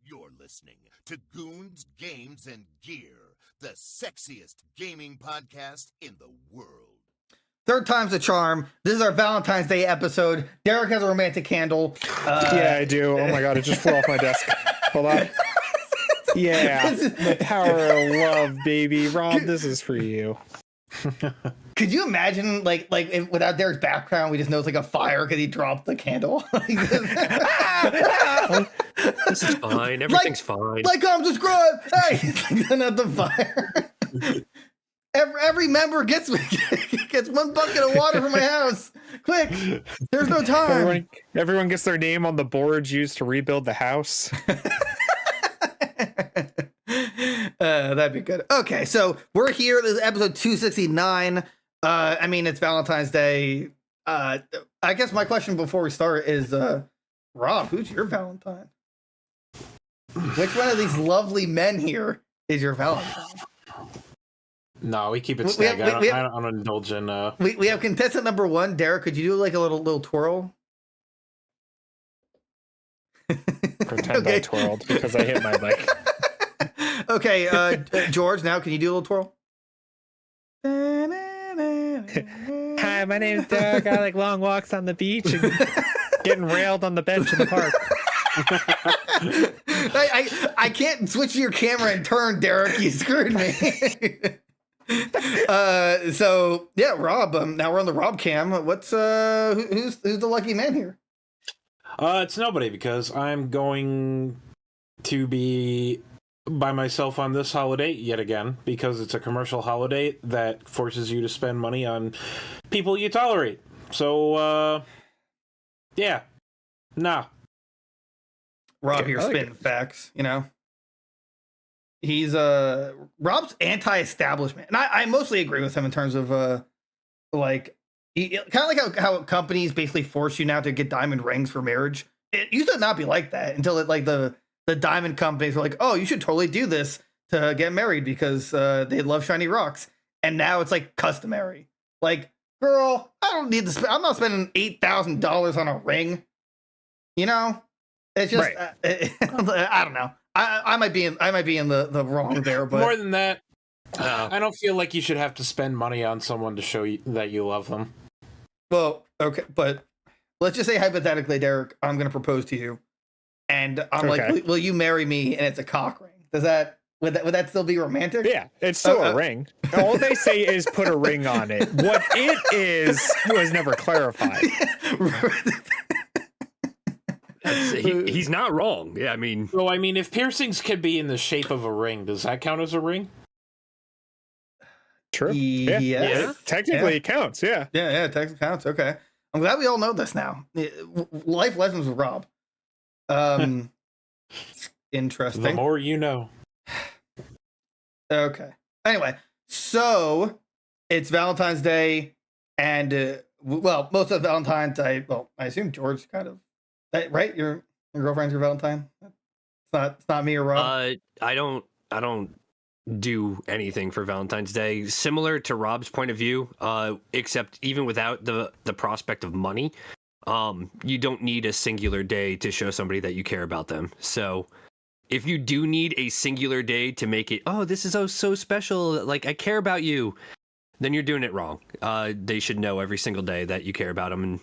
You're listening to Goons, Games, and Gear, the sexiest gaming podcast in the world. Third time's a charm. This is our Valentine's Day episode. Derek has a romantic candle. Yeah, I do. Oh my god, it just flew off my desk. Hold on. Yeah, the power of love, baby. Rob, this is for you. Could you imagine, like if, without Derek's background, we just know it's like a fire because he dropped the candle? This is fine. Everything's fine. Like, comment, subscribe. Hey, not the fire. Every member gets one bucket of water from my house. Quick, there's no time. Everyone gets their name on the boards used to rebuild the house. That'd be good. Okay, so we're here. This is episode 269. I mean, it's Valentine's Day. I guess my question before we start is, Rob, who's your Valentine? Which one of these lovely men here is your Valentine? No, we keep it staggered. I don't indulge in. We have contestant number one, Derek. Could you do like a little twirl? Pretend I twirled because I hit my leg. Okay, George. Now, can you do a little twirl? Hi, my name's Derek. I like long walks on the beach and getting railed on the bench in the park. I can't switch your camera and turn, Derek. You screwed me. So yeah, Rob. Now we're on the Rob cam. What's who's the lucky man here? It's nobody, because I'm going to be by myself on this holiday yet again, because it's a commercial holiday that forces you to spend money on people you tolerate. So yeah, nah. Rob here spitting facts, you know. He's Rob's anti-establishment, and I mostly agree with him in terms of like kind of like how companies basically force you now to get diamond rings for marriage. It used to not be like that until like the diamond companies were like, oh, you should totally do this to get married because they love shiny rocks, and now it's like customary. Like, girl, I don't need to I'm not spending $8,000 on a ring. You know, it's just right. I don't know. I might be in the wrong there, but more than that, I don't feel like you should have to spend money on someone to show you that you love them. Well, okay, but let's just say hypothetically, Derek, I'm going to propose to you, and I'm like, will you marry me? And it's a cock ring. Would that still be romantic? Yeah, it's still a ring. All they say is put a ring on it. What it is was never clarified. He's not wrong. Yeah, I mean, well, I mean, if piercings could be in the shape of a ring, does that count as a ring? True. Yeah. Technically, it counts. Yeah. Yeah. Technically counts. Okay. I'm glad we all know this now. Life lessons with Rob. Interesting. The more you know. Okay. Anyway, so it's Valentine's Day, and well, most of Valentine's Day. Well, I assume George kind of. Right, your girlfriend's your Valentine. It's not me or Rob. I don't do anything for Valentine's Day. Similar to Rob's point of view, except even without the prospect of money, you don't need a singular day to show somebody that you care about them. So, if you do need a singular day to make it, oh, this is so special, like I care about you, then you're doing it wrong. They should know every single day that you care about them, and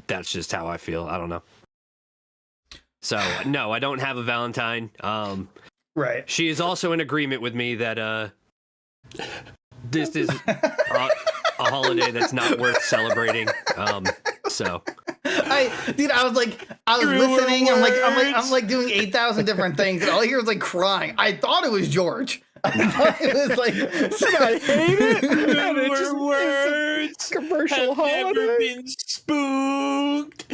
that's just how I feel. I don't know. So no, I don't have a Valentine. Right. She is also in agreement with me that this is a holiday that's not worth celebrating. So I was listening. I'm like doing 8,000 different things, and all I hear is like crying. I thought it was George. I thought it was like I hate it. Words commercial have holiday. never been spooked.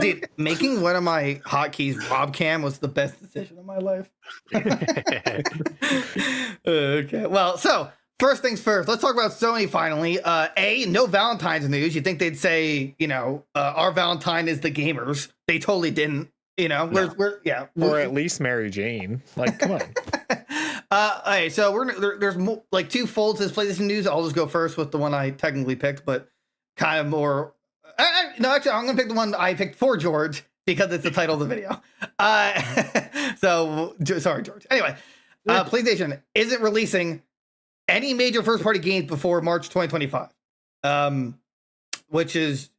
Dude, making one of my hotkeys Robcam was the best decision of my life. Okay, well, so first things first, let's talk about Sony finally. No Valentine's news. You'd think they'd say, our Valentine is the gamers. They totally didn't. Or at least Mary Jane. Like, come on. Okay, so there's like two folds to this PlayStation news. I'll just go first with the one I technically picked, but kind of more. No, actually, I'm gonna pick the one I picked for George, because it's the title of the video. So sorry, George. Anyway, PlayStation isn't releasing any major first-party games before March 2025, which is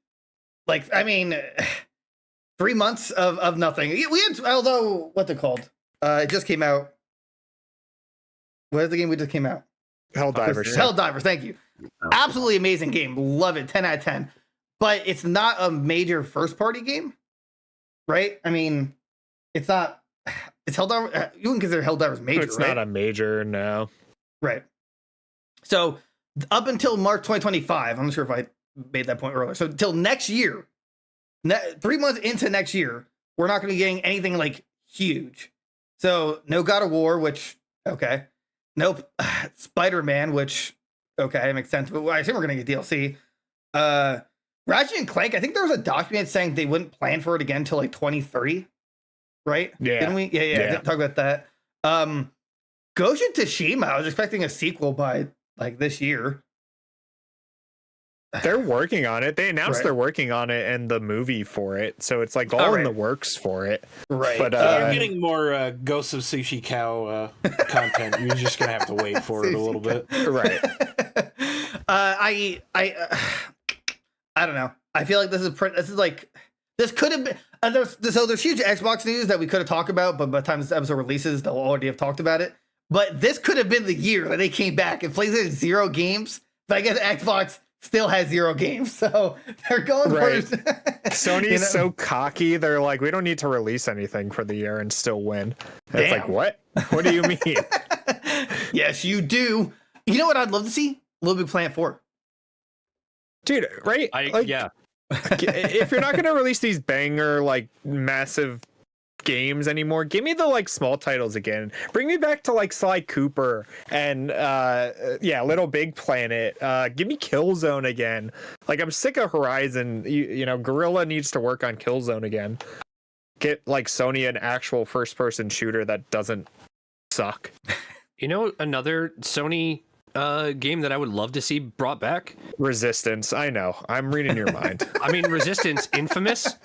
like, I mean, 3 months of nothing. We had, although what's it called? It just came out. What is the game we just came out? Helldivers. Helldivers. Thank you. Absolutely amazing game. Love it. 10 out of 10. But it's not a major first-party game, right? I mean, it's not. It's Helldivers. You wouldn't consider Helldivers major, It's right? not a major, no. Right. So up until March 2025, I'm not sure if I made that point earlier. So until next year, 3 months into next year, we're not going to be getting anything like huge. So no God of War, which, okay. Nope. Spider-Man, which, okay, makes sense. But I assume we're going to get DLC. Ratchet and Clank, I think there was a document saying they wouldn't plan for it again until like 2030. Right? Yeah. Didn't we? Yeah. Talk about that. Ghost of Tsushima, I was expecting a sequel by like this year. They're working on it. They announced they're working on it and the movie for it. So it's like all in the works for it. Right. But you're getting more Ghost of Sushi Cow content. You're just going to have to wait for it a little bit. Right. I don't know. I feel like this could have been, there's huge Xbox news that we could have talked about, but by the time this episode releases, they'll already have talked about it. But this could have been the year that they came back and PlayStation 0 games, but I guess Xbox still has 0 games, so they're going for Sony's so cocky, they're like, we don't need to release anything for the year and still win. It's like, what do you mean? Yes, you do. You know what I'd love to see? Little Big Planet 4. Dude, right? Yeah. If you're not going to release these banger, like, massive games anymore, give me the, like, small titles again. Bring me back to, like, Sly Cooper and, Little Big Planet. Give me Killzone again. Like, I'm sick of Horizon. You know, Guerrilla needs to work on Killzone again. Get, like, Sony an actual first-person shooter that doesn't suck. You know, another Sony game that I would love to see brought back? Resistance. I know. I'm reading your mind. I mean, Resistance, Infamous.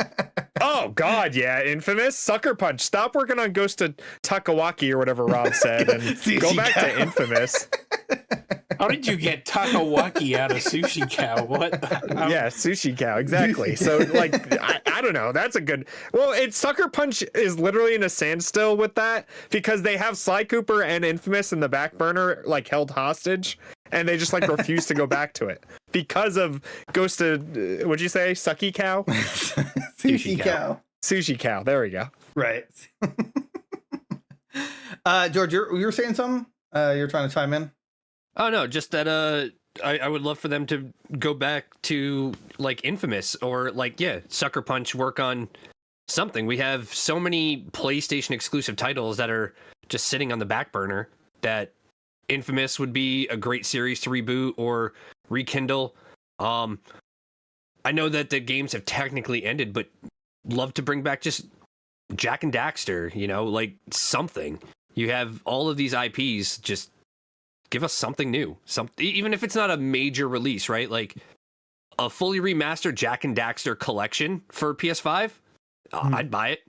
Oh, God, yeah. Infamous. Sucker Punch. Stop working on Ghost of Takawaki or whatever Rob said and go back to Infamous. How did you get Takawaki out of Sushi Cow? What? Yeah, Sushi Cow. Exactly. So, like, I don't know. That's a good... Well, Sucker Punch is literally in a standstill with that because they have Sly Cooper and Infamous in the back burner, like, held hostage, and they just, like, refuse to go back to it because of Ghost of... what'd you say? Sucky Cow? Sushi Cow. Sushi Cow. There we go. Right. George, you were saying something? You're trying to chime in? Oh, no, just that I would love for them to go back to, like, Infamous or, like, Sucker Punch, work on something. We have so many PlayStation exclusive titles that are just sitting on the back burner that Infamous would be a great series to reboot or rekindle. I know that the games have technically ended, but love to bring back just Jak and Daxter, you know, like something. You have all of these IPs, just give us something new. Even if it's not a major release, right? Like a fully remastered Jak and Daxter collection for PS5, I'd buy it.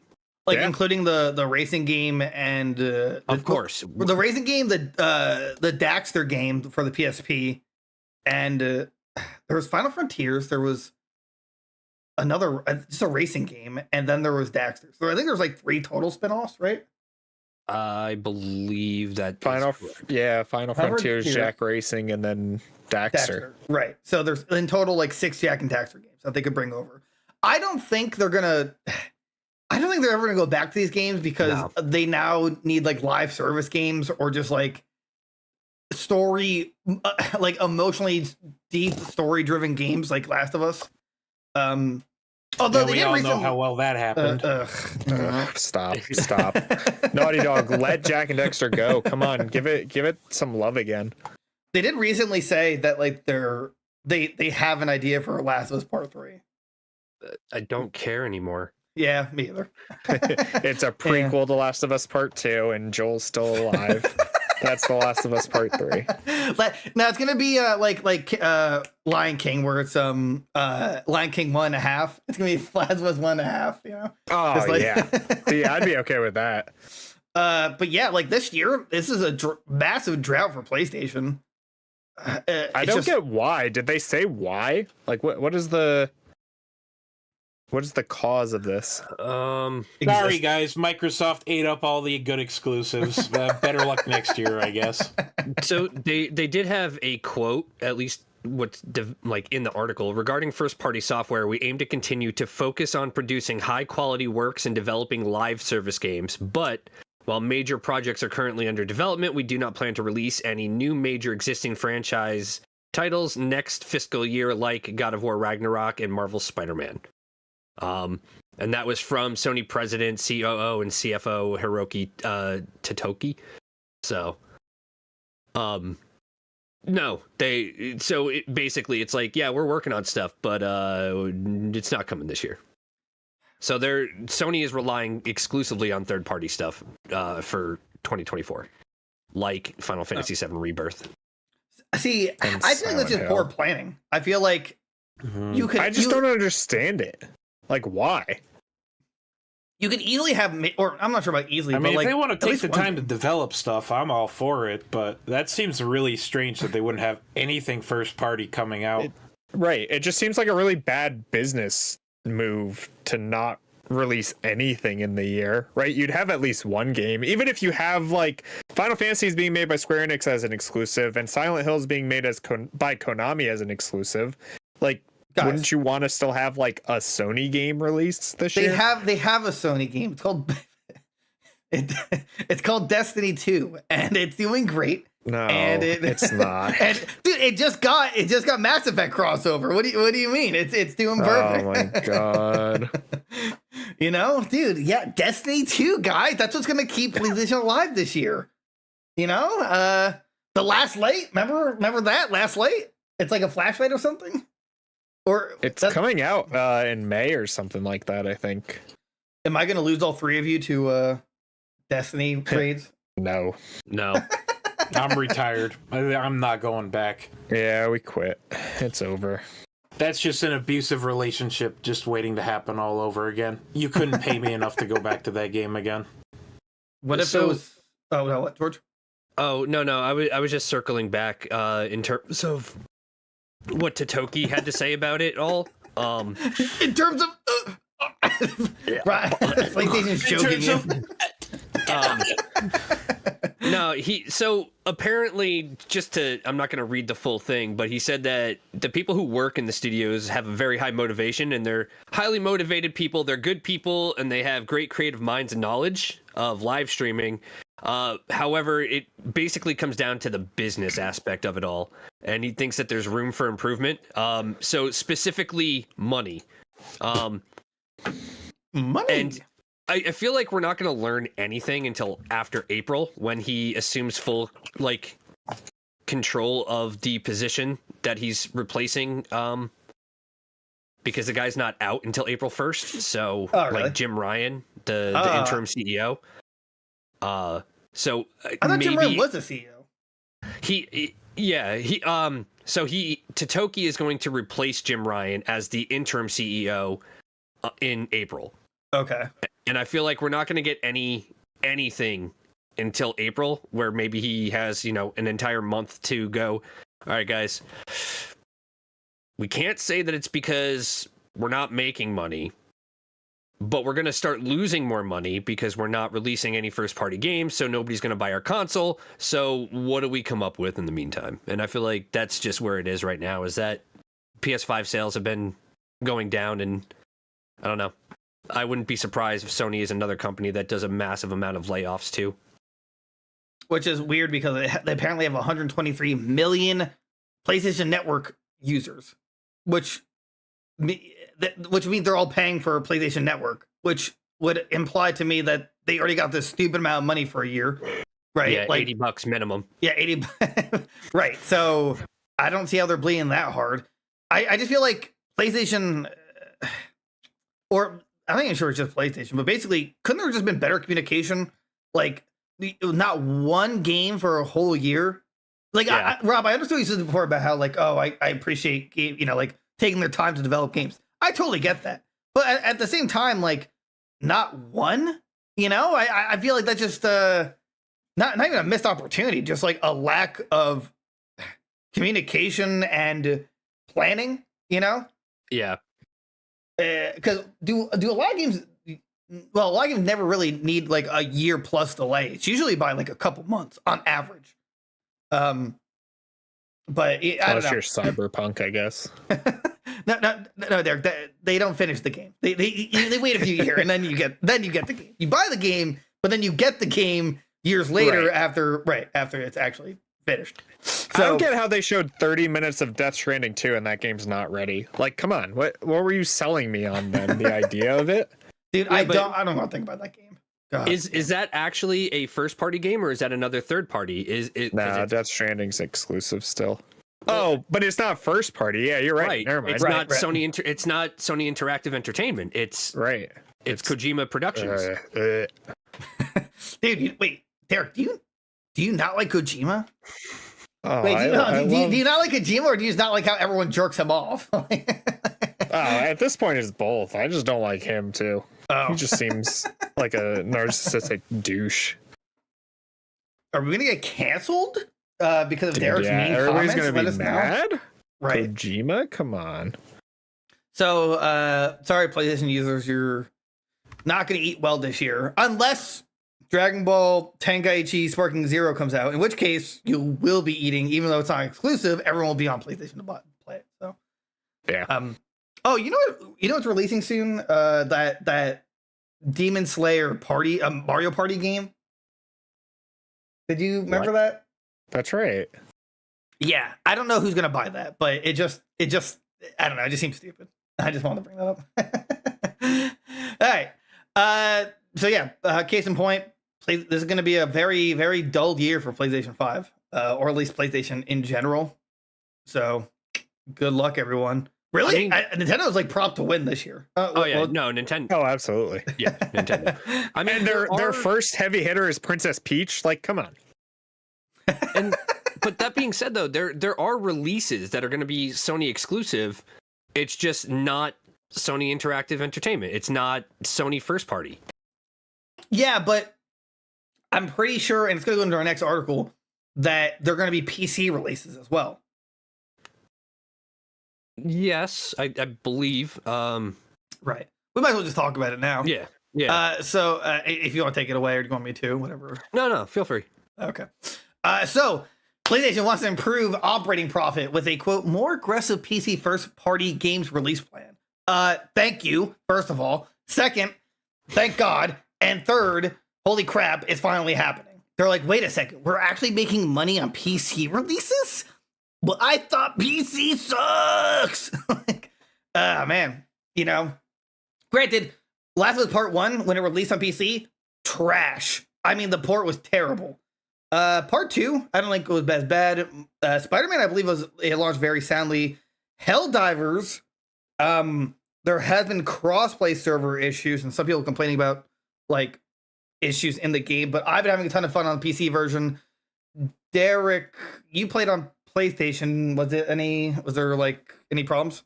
Like including the racing game and of course the racing game, the Daxter game for the PSP, and there was Final Frontiers. There was another just a racing game, and then there was Daxter. So I think there's like 3 total spinoffs, right? I believe that Final Frontiers, Jak Racing, and then Daxter. Right. So there's in total like 6 Jak and Daxter games that they could bring over. I don't think they're ever gonna go back to these games because they now need like live service games or just like story, like emotionally deep story driven games like Last of Us. Although we all know how well that happened. Stop. Naughty Dog, let Jak and Daxter go. Come on, give it some love again. They did recently say that like they have an idea for Last of Us Part 3. I don't care anymore. Yeah, me either. It's a prequel to Last of Us Part 2, and Joel's still alive. That's The Last of Us Part 3. Now it's gonna be like Lion King, where it's Lion King 1.5. It's gonna be Last of Us 1.5. You know? Oh like... yeah, see, I'd be okay with that. But yeah, like this year, this is a massive drought for PlayStation. I don't get why. Did they say why? Like, what is the cause of this? Sorry, guys. Microsoft ate up all the good exclusives. Better luck next year, I guess. So they did have a quote, at least what's like in the article, regarding first-party software. We aim to continue to focus on producing high-quality works and developing live service games, but while major projects are currently under development, we do not plan to release any new major existing franchise titles next fiscal year, like God of War Ragnarok and Marvel's Spider-Man. And that was from Sony president, COO, and CFO Hiroki Totoki. So, no, basically it's like, yeah, we're working on stuff, but it's not coming this year. So Sony is relying exclusively on third-party stuff for 2024, like Final Fantasy VII Rebirth. See, I think that's just poor planning. I feel like you could. I just don't understand it. Like, why? You could easily have, or I'm not sure about easily. I mean, but if like, they want to take the time to develop stuff, I'm all for it. But that seems really strange that they wouldn't have anything first-party coming out. Right. It just seems like a really bad business move to not release anything in the year, right? You'd have at least one game, even if you have like Final Fantasy is being made by Square Enix as an exclusive and Silent Hill is being made by Konami as an exclusive. Like, guys, wouldn't you want to still have like a Sony game released this year? They have a Sony game. It's called Destiny 2, and it's doing great. No, and it's not. And dude, it just got Mass Effect crossover. What do you mean? It's doing perfect. Oh my god. You know, dude, yeah, Destiny 2, guys. That's what's gonna keep PlayStation alive this year. You know, the Last Light. Remember that Last Light? It's like a flashlight or something. Or it's coming out in May or something like that, I think. Am I gonna lose all three of you to Destiny trades? No. I'm retired. I'm not going back. Yeah, we quit. It's over. That's just an abusive relationship just waiting to happen all over again. You couldn't pay me enough to go back to that game again. What if it was... Oh, no, what, George? Oh, no. I was just circling back in terms of what Totoki had to say about it all. In terms of... Right. PlayStation's joking you. No, so apparently, I'm not going to read the full thing, but he said that the people who work in the studios have a very high motivation, and they're highly motivated people. They're good people, and they have great creative minds and knowledge of live streaming. However, it basically comes down to the business aspect of it all, and he thinks that there's room for improvement. So specifically, money. Money. And I feel like we're not going to learn anything until after April, when he assumes full control of the position that he's replacing. Because the guy's not out until April 1st. So really? Like Jim Ryan, the interim CEO. So I thought Jim Ryan was the CEO. So Totoki is going to replace Jim Ryan as the interim CEO in April. Okay. And I feel like we're not going to get anything until April, where maybe he has, an entire month to go. All right, guys, we can't say that it's because we're not making money, but we're going to start losing more money because we're not releasing any first-party games, so nobody's going to buy our console. So what do we come up with in the meantime? And I feel like that's just where it is right now, is that PS5 sales have been going down, and I don't know. I wouldn't be surprised if Sony is another company that does a massive amount of layoffs too. Which is weird because they apparently have 123 million PlayStation Network users, which means they're all paying for PlayStation Network, which would imply to me that they already got this stupid amount of money for a year, right? Yeah, like $80 minimum. Yeah, 80. Right. So I don't see how they're bleeding that hard. I just feel like PlayStation, or I'm not even sure it's just PlayStation, but basically, couldn't there have just been better communication? Like, not one game for a whole year. Like, Yeah. Rob, I understood you said before about how, like, oh, I appreciate game, like taking their time to develop games. I totally get that, but at the same time, like, not one. I feel like that's just not even a missed opportunity, just like a lack of communication and planning. Yeah. Because do a lot of games. Well, a lot of games never really need like a year plus delay. It's usually by like a couple months on average. But I don't Unless know. you're Cyberpunk, I guess. No, Derek. They don't finish the game. They wait a few years and then you get the game. You buy the game, but then you get the game years later after it's actually finished. I don't get how they showed 30 minutes of Death Stranding 2 and that game's not ready. Like, come on, what were you selling me on then? The idea of it? Dude, I don't want to think about that game. God. Is that actually a first party game or is that another third party? Nah, Death Stranding's exclusive still. Oh, but it's not first party. Yeah, you're right. Never mind. It's not Sony. It's not Sony Interactive Entertainment. It's It's Kojima Productions. Dude, wait, Derek, do you not like Kojima? Oh, wait, do you not like Kojima, or do you just not like how everyone jerks him off? At this point, it's both. I just don't like him too. Oh. He just seems like a narcissistic douche. Are we gonna get canceled because of Derek's mean everybody's comments? gonna be mad. Right, Kojima, come on. So, sorry, PlayStation users, you're not gonna eat well this year unless Dragon Ball Tenkaichi Sparking Zero comes out, in which case you will be eating, even though it's not exclusive. Everyone will be on PlayStation to play it. So, yeah. Oh, you know what's releasing soon? That Demon Slayer Party, Mario Party game. Did you remember that? That's right. Yeah, I don't know who's gonna buy that, but it just I don't know. It just seems stupid. I just wanted to bring that up. All right. So yeah. Case in point, this is gonna be a very, very dull year for PlayStation 5, or at least PlayStation in general. So good luck, everyone. Really? Nintendo's like prompt to win this year. Nintendo. Oh, absolutely. Yeah, Nintendo. I mean, And their first heavy hitter is Princess Peach. Like, come on. But that being said, though, there are releases that are going to be Sony exclusive. It's just not Sony Interactive Entertainment. It's not Sony first party. Yeah, but I'm pretty sure, and it's going to go into our next article, that they're going to be PC releases as well. Yes, I believe. Right. We might as well just talk about it now. Yeah. So if you want to take it away, or do you want me to? Whatever. No, feel free. Okay. So PlayStation wants to improve operating profit with a, quote, more aggressive PC first-party games release plan. Thank you, first of all. Second, thank God. And third, holy crap, it's finally happening. They're like, wait a second, we're actually making money on PC releases? Well, I thought PC sucks. Man, granted, Last of Us Part 1, when it released on PC, trash. I mean, the port was terrible. Part 2, I don't think it was as bad. Spider-Man, I believe, it launched very soundly. Helldivers, there has been crossplay server issues, and some people complaining about like issues in the game, but I've been having a ton of fun on the PC version. Derek, you played on PlayStation. Was there like any problems?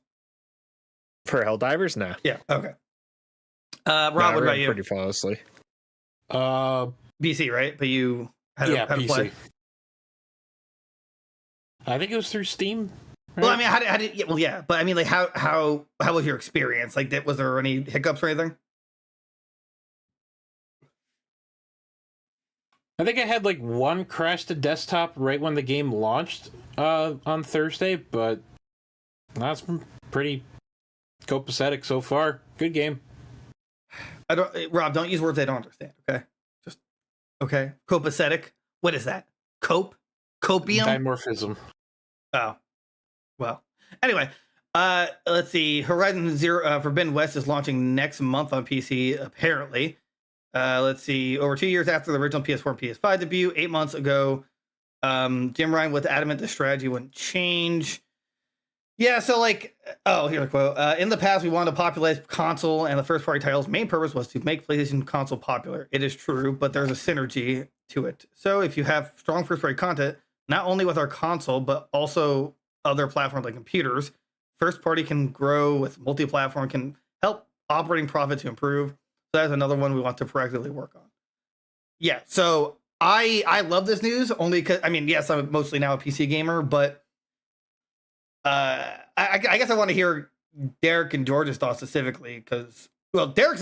For Helldivers? No. Yeah, okay. Rob, what about you? Pretty flawlessly. PC, right? But you had to PC. play. I think it was through Steam. Right? Well, I mean, how did but I mean, like, how was your experience? Like, was there any hiccups or anything? I think I had like one crash to desktop right when the game launched on Thursday, but that's been pretty copacetic so far. Good game. Rob, don't use words I don't understand. Okay, just okay. Copacetic. What is that? Copium. Dimorphism. Oh, well. Anyway, let's see. Horizon Forbidden West is launching next month on PC. Apparently. Let's see. Over 2 years after the original PS4 and PS5 debut, 8 months ago, Jim Ryan was adamant the strategy wouldn't change. Yeah, so like, oh, here's a quote. In the past, we wanted to popularize console, and the first-party title's main purpose was to make PlayStation console popular. It is true, but there's a synergy to it. So if you have strong first-party content, not only with our console, but also other platforms like computers, first-party can grow with multi-platform, can help operating profit to improve. So that's another one we want to proactively work on. Yeah, so I love this news only because, I mean, yes, I'm mostly now a PC gamer, but I guess I want to hear Derek and George's thoughts specifically because, well, Derek's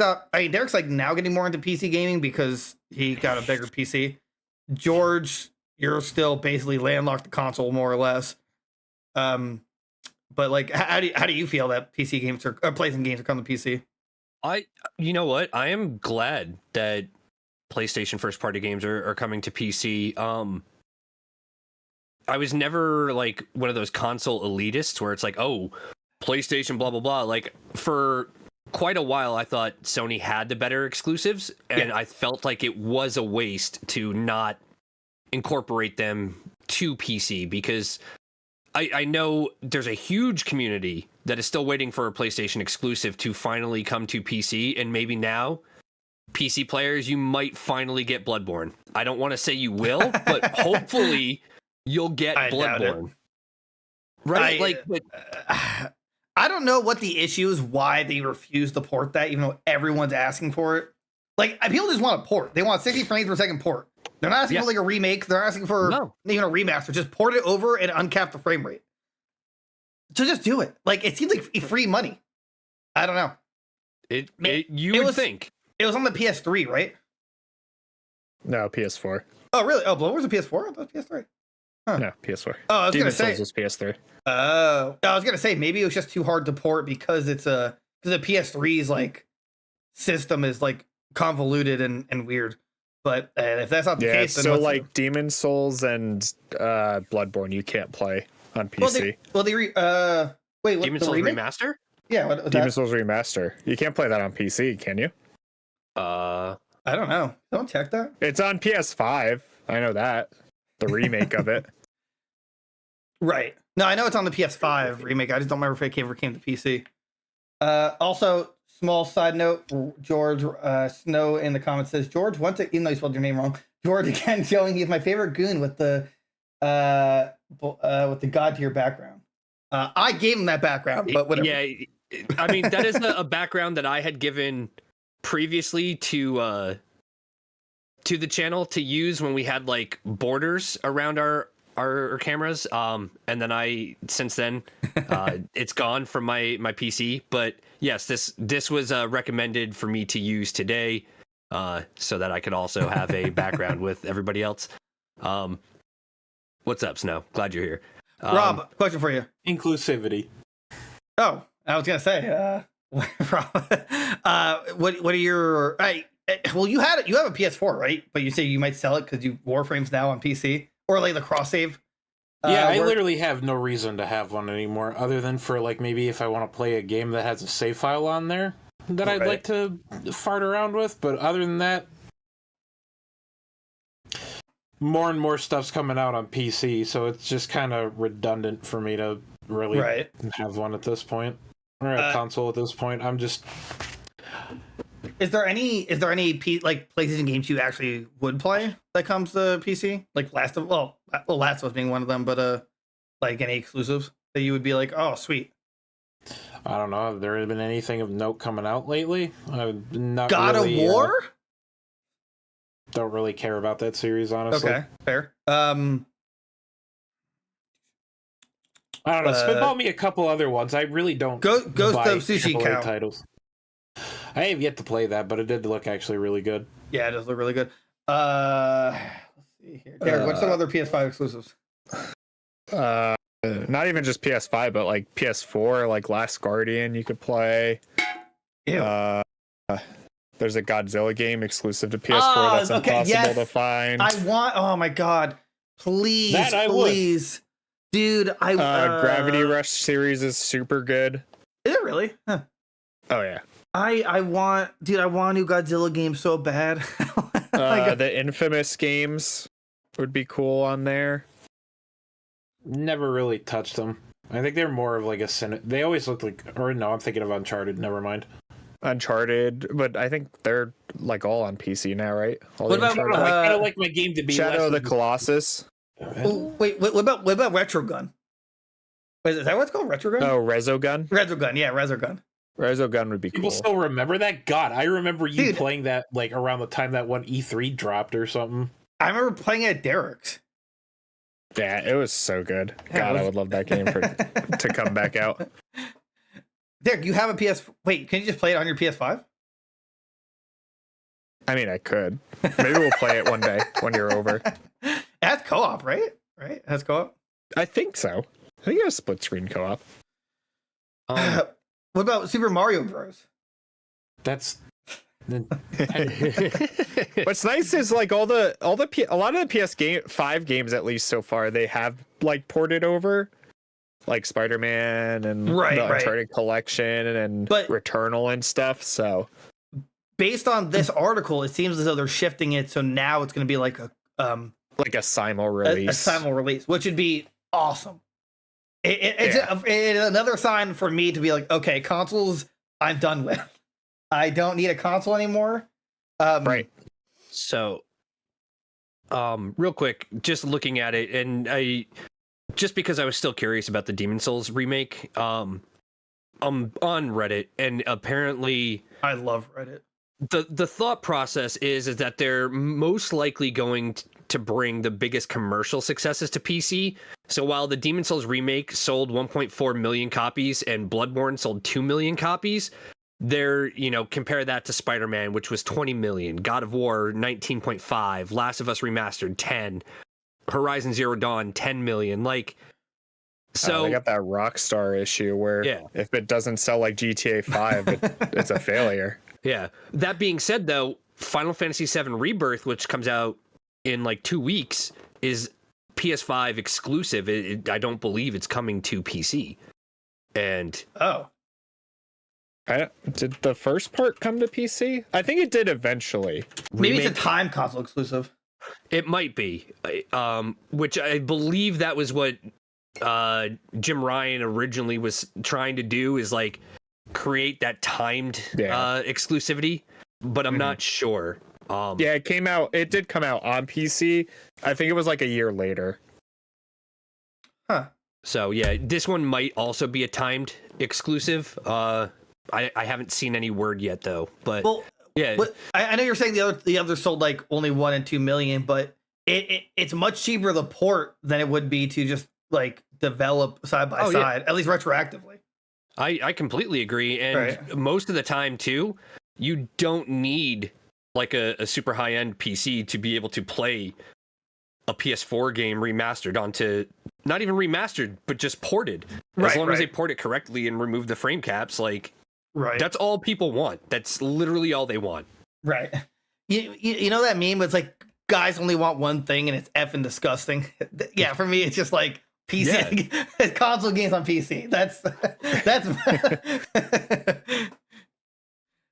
like now getting more into PC gaming because he got a bigger PC. George, you're still basically landlocked the console more or less. But like, how do you feel that PC games or PlayStation games are coming to PC? You know what? I am glad that PlayStation first party games are coming to PC. I was never like one of those console elitists where it's like, oh, PlayStation, blah, blah, blah. Like for quite a while, I thought Sony had the better exclusives, and I felt like it was a waste to not incorporate them to PC because I know there's a huge community that is still waiting for a PlayStation exclusive to finally come to PC, and maybe now PC players, you might finally get Bloodborne. I don't want to say you will, but hopefully you'll get Bloodborne. Right? I don't know what the issue is, why they refuse to port that, even though everyone's asking for it. Like, people just want a port. They want 60 frames per second port. They're not asking for like a remake. They're asking for even a remaster. Just port it over and uncap the frame rate. So just do it. Like, it seems like free money. I don't know. You would think. It was on the PS3, right? No, PS4. Oh, really? Oh, Bloodborne's a PS4? I thought it was PS3. Huh. No, PS4. Oh, I was Demon gonna say Souls was PS3. I was gonna say maybe it was just too hard to port because it's the PS3's like system is like convoluted and weird. But if that's not the case, then so like Demon Souls and Bloodborne, you can't play on PC. Wait, Demon Souls remaster? Yeah, what was Demon that? Souls remaster. You can't play that on PC, can you? I don't know. Don't check that. It's on PS5. I know that. The remake of it. Right. No, I know it's on the PS5 remake. I just don't remember if it ever came to PC. Also, small side note, George Snow in the comments says, George, even though you spelled your name wrong, George again showing he's my favorite goon with the God tier background. I gave him that background, but whatever. Yeah, I mean, that is a background that I had given previously to the channel to use when we had like borders around our cameras. And then since then, it's gone from my PC. But yes, this was recommended for me to use today, so that I could also have a background with everybody else. What's up, Snow? Glad you're here. Rob, question for you. Inclusivity. Oh, I was gonna say, Rob, what are your? Well, you have a PS4, right? But you say you might sell it because Warframe's now on PC, or like the cross save. Yeah, I literally have no reason to have one anymore, other than for like maybe if I want to play a game that has a save file on there that I'd like to fart around with. But other than that, more and more stuff's coming out on PC, so it's just kind of redundant for me to really have one at this point, or a console at this point. I'm just. Is there any like PlayStation games you actually would play that comes to PC? Like Last of Us being one of them, but like any exclusives that you would be like, oh sweet. I don't know. Have there been anything of note coming out lately? Not God really, of War? Don't really care about that series, honestly. Okay, fair. I don't know. Spitball me a couple other ones. I really don't. Ghost of Sushi AAA count. titles. I have yet to play that, but it did look actually really good. Yeah, it does look really good. Let's see here. Derek, what's some other PS5 exclusives? Not even just PS5, but like PS4, like Last Guardian you could play. Ew. There's a Godzilla game exclusive to PS4 that's impossible to find. Oh my god. Please. Dude, Gravity Rush series is super good. Is it really? Huh. Oh yeah. I want a new Godzilla game so bad. The Infamous games would be cool on there. Never really touched them. I think they're more of like a They always look like, or no, I'm thinking of Uncharted. Never mind. Uncharted, but I think they're like all on PC now, right? All What the about, Uncharted- I kind of like my game to be Shadow of the less Colossus? Oh, wait, what about Retrogun? Wait, is that what it's called? Retrogun? Oh, Resogun? Retrogun, yeah, Retrogun. Resogun would be People cool. still remember that? God, I remember you Dude. playing that like around the time that one E3 dropped or something. I remember playing it at Derek's. Yeah, it was so good. Yeah, God, it was- I would love that game to come back out. Derek, you have a PS. Wait, can you just play it on your PS5? I mean, I could. Maybe we'll play it one day when you're over. It has co-op, right? Right? It has co-op. I think so. I think it has split screen co-op. What about Super Mario Bros? That's What's nice is like a lot of the PS5 games, at least so far, they have like ported over, like Spider-Man and Right, the right. Uncharted collection and But- Returnal and stuff. So Based on this article, it seems as though they're shifting it, so now it's going to be like a simul a release. simul release, which would be awesome. It's another sign for me to be like, okay, consoles, I'm done with. I don't need a console anymore. Right. So, real quick, just looking at it, and just because I was still curious about the Demon Souls remake, I'm on Reddit, and apparently I love Reddit. the thought process is that they're most likely going to bring the biggest commercial successes to PC. So while the Demon Souls remake sold 1.4 million copies and Bloodborne sold 2 million copies, they're, compare that to Spider-Man, which was 20 million, God of War 19.5, Last of Us Remastered 10, Horizon Zero Dawn 10 million. Like, so they got that Rockstar issue where if it doesn't sell like GTA 5, it's a failure. Yeah. That being said, though, Final Fantasy VII Rebirth, which comes out in like 2 weeks, is PS5 exclusive. I don't believe it's coming to PC. And Did the first part come to PC? I think it did eventually. Maybe it's a time console exclusive. It might be, which I believe that was what Jim Ryan originally was trying to do, is like create that timed exclusivity, but I'm not sure. It did come out on PC. I think it was like a year later. Huh. So yeah, this one might also be a timed exclusive. I haven't seen any word yet though, but yeah. I know you're saying the other sold like only 1 and 2 million, but it's much cheaper to port than it would be to just like develop side by side, at least retroactively. I completely agree, and most of the time too, you don't need like a super high end PC to be able to play a PS4 game remastered onto, not even remastered, but just ported. As long as they port it correctly and remove the frame caps, like that's all people want. That's literally all they want. Right. You know that meme? It's like guys only want one thing, and it's effing disgusting. Yeah, for me, it's just like PC console games on PC. That's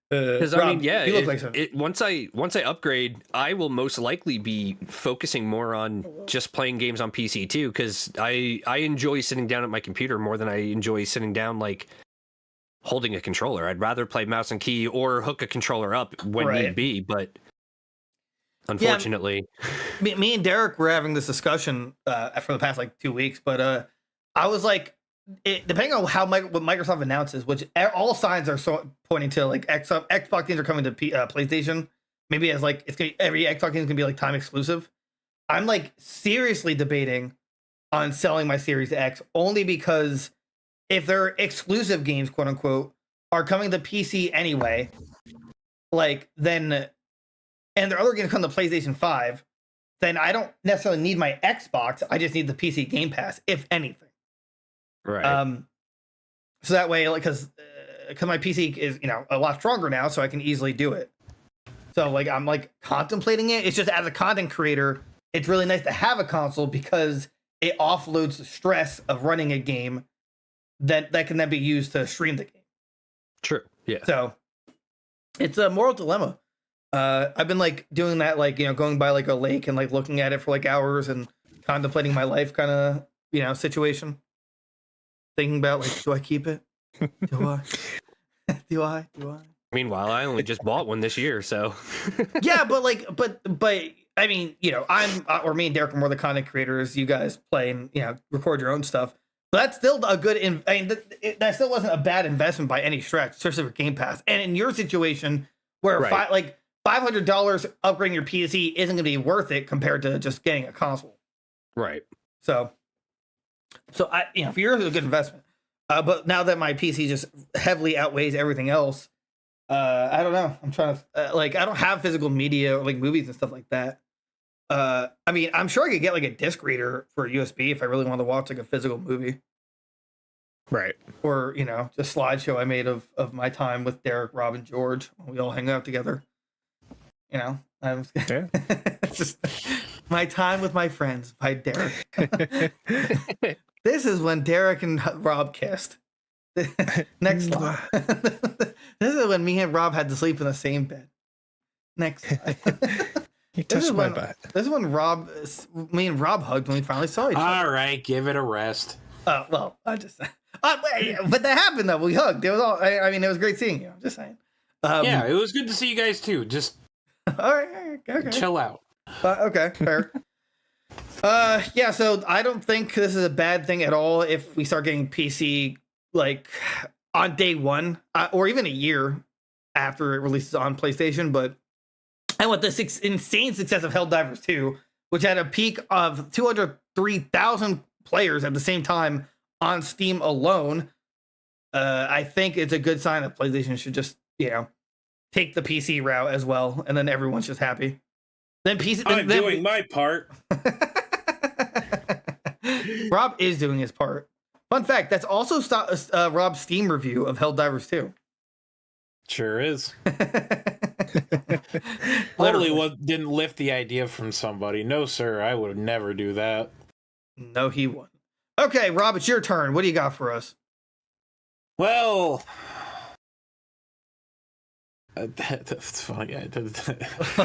Because Rob, I mean, you look like once I upgrade, I will most likely be focusing more on just playing games on PC too. Because I enjoy sitting down at my computer more than I enjoy sitting down like holding a controller. I'd rather play mouse and key or hook a controller up when need be. But unfortunately, me and Derek were having this discussion for the past like 2 weeks. But I was like, depending on what Microsoft announces, which all signs are pointing to, like Xbox games are coming to PlayStation. Maybe as like every Xbox game is gonna be like time exclusive. I'm like seriously debating on selling my Series X only because if their exclusive games, quote unquote, are coming to PC anyway, like then, and their other games come to PlayStation 5, then I don't necessarily need my Xbox. I just need the PC Game Pass, if anything. right? So that way, like, because my PC is a lot stronger now, so I can easily do it. So like I'm like contemplating it. It's just as a content creator, it's really nice to have a console because it offloads the stress of running a game that can then be used to stream the game. True. Yeah. So it's a moral dilemma. I've been like doing that, like going by like a lake and like looking at it for like hours and contemplating my life kind of situation. thinking about like, do I keep it? Do I? Do I? Meanwhile, I only just bought one this year, so Yeah, but like, but I mean, you know, or me and Derek are more the content creators. You guys play and, you know, record your own stuff. But that's still a good. I mean, that still wasn't a bad investment by any stretch, especially for Game Pass. And in your situation, where Right. $500 upgrading your PC isn't going to be worth it compared to just getting a console. right. So I, you know, for yours, it's a good investment. But now that my PC just heavily outweighs everything else, I don't know. I'm trying to I don't have physical media or like movies and stuff like that. I mean, I'm sure I could get like a disc reader for USB if I really want to watch like a physical movie, Right. or you know, just slideshow I made of my time with Derek, Rob, and George when we all hang out together. You know, Yeah. just my time with my friends by Derek. This is when Derek and Rob kissed. Next slide. This is when me and Rob had to sleep in the same bed. Next slide. You This is touched my when butt. this is when me and Rob hugged when we finally saw each other. All right, give it a rest. Well, I just, but that happened though. We hugged. It was all. I mean, it was great seeing you. I'm just saying. Yeah, it was good to see you guys too. Just All right. Okay. chill out. Okay. Fair. Yeah. So I don't think this is a bad thing at all if we start getting PC like on day one, or even a year after it releases on PlayStation. But and with the insane success of Helldivers 2, which had a peak of 203,000 players at the same time on Steam alone, I think it's a good sign that PlayStation should just, you know, take the PC route as well, and then everyone's just happy. Then PC. I'm doing my part. Rob is doing his part. Fun fact: that's also Rob's Steam review of Helldivers 2. Sure is. Totally didn't lift the idea from somebody. No, sir, I would never do that. No, he wouldn't. Okay, Rob, it's your turn. What do you got for us? Well, that's funny. I did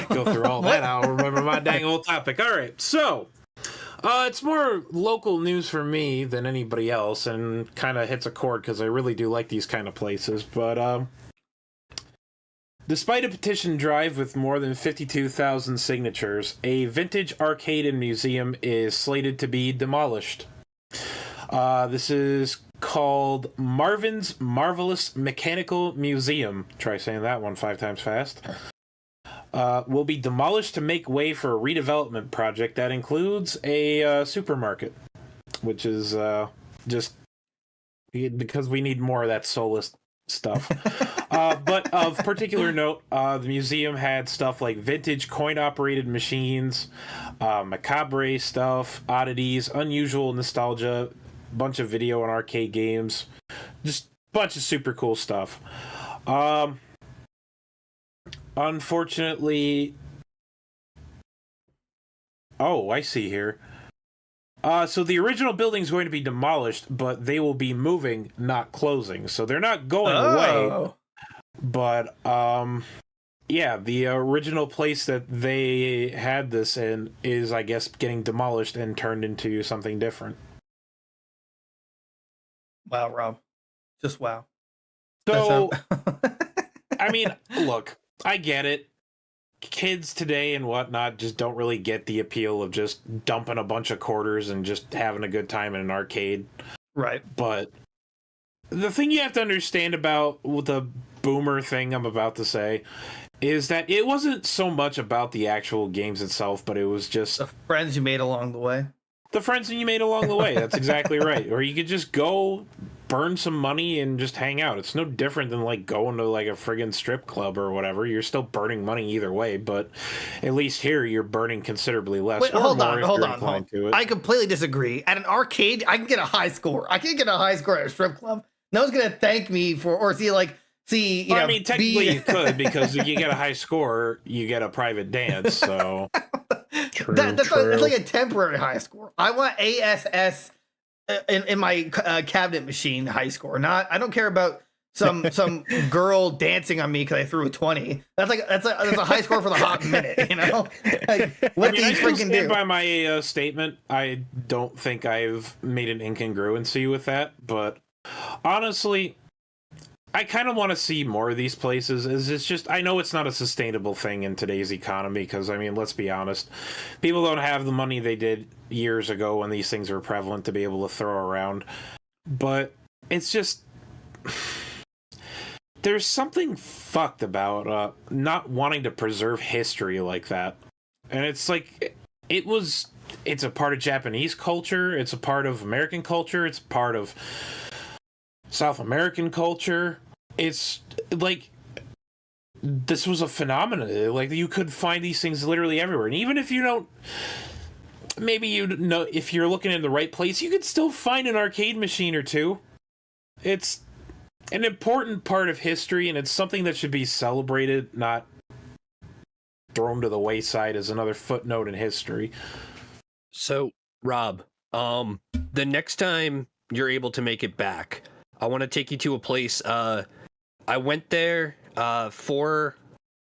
go through all that. I'll remember my dang old topic. All right, so it's more local news for me than anybody else, and kind of hits a chord because I really do like these kind of places. But despite a petition drive with more than 52,000 signatures, a vintage arcade and museum is slated to be demolished. This is called Marvin's Marvelous Mechanical Museum. Try saying that one 5 times fast. Will be demolished to make way for a redevelopment project that includes a supermarket, which is just because we need more of that soulless stuff. But of particular note, the museum had stuff like vintage coin-operated machines, macabre stuff, oddities, unusual nostalgia, bunch of video and arcade games, just a bunch of super cool stuff. Unfortunately, I see here. So the original building is going to be demolished, but they will be moving, not closing. So they're not going away. But yeah, the original place that they had this in is, I guess, getting demolished and turned into something different. Wow, Rob. Just wow. So, I mean, look, I get it. Kids today and whatnot just don't really get the appeal of just dumping a bunch of quarters and just having a good time in an arcade. Right. But the thing you have to understand about the boomer thing I'm about to say is that it wasn't so much about the actual games itself, but it was just the friends you made along the way. The friends that you made along the way. That's exactly right. Or you could just go burn some money and just hang out. It's no different than like going to like a friggin' strip club or whatever. You're still burning money either way, but at least here you're burning considerably less. Wait, hold on. To it. I completely disagree. At an arcade, I can get a high score. I can't get a high score at a strip club. No one's gonna thank me for I mean, technically you could, because if you get a high score, you get a private dance. So that's like a temporary high score. I want ASS in my cabinet machine high score. I don't care about some girl dancing on me because I threw a 20. That's a high score for the hot minute, you know? Like, what do you freaking do? By my statement, I don't think I've made an incongruency with that, but Honestly, I kind of want to see more of these places. It's just, I know it's not a sustainable thing in today's economy because, I mean, let's be honest. People don't have the money they did years ago when these things were prevalent to be able to throw around. But it's just... There's something fucked about not wanting to preserve history like that. And it's like, it's a part of Japanese culture, it's a part of American culture, it's part of South American culture. It's like, this was a phenomenon. Like, you could find these things literally everywhere. And even if you don't, maybe you know, if you're looking in the right place, you could still find an arcade machine or two. It's an important part of history, and it's something that should be celebrated, not thrown to the wayside as another footnote in history. So, Rob, the next time you're able to make it back, I want to take you to a place. I went there for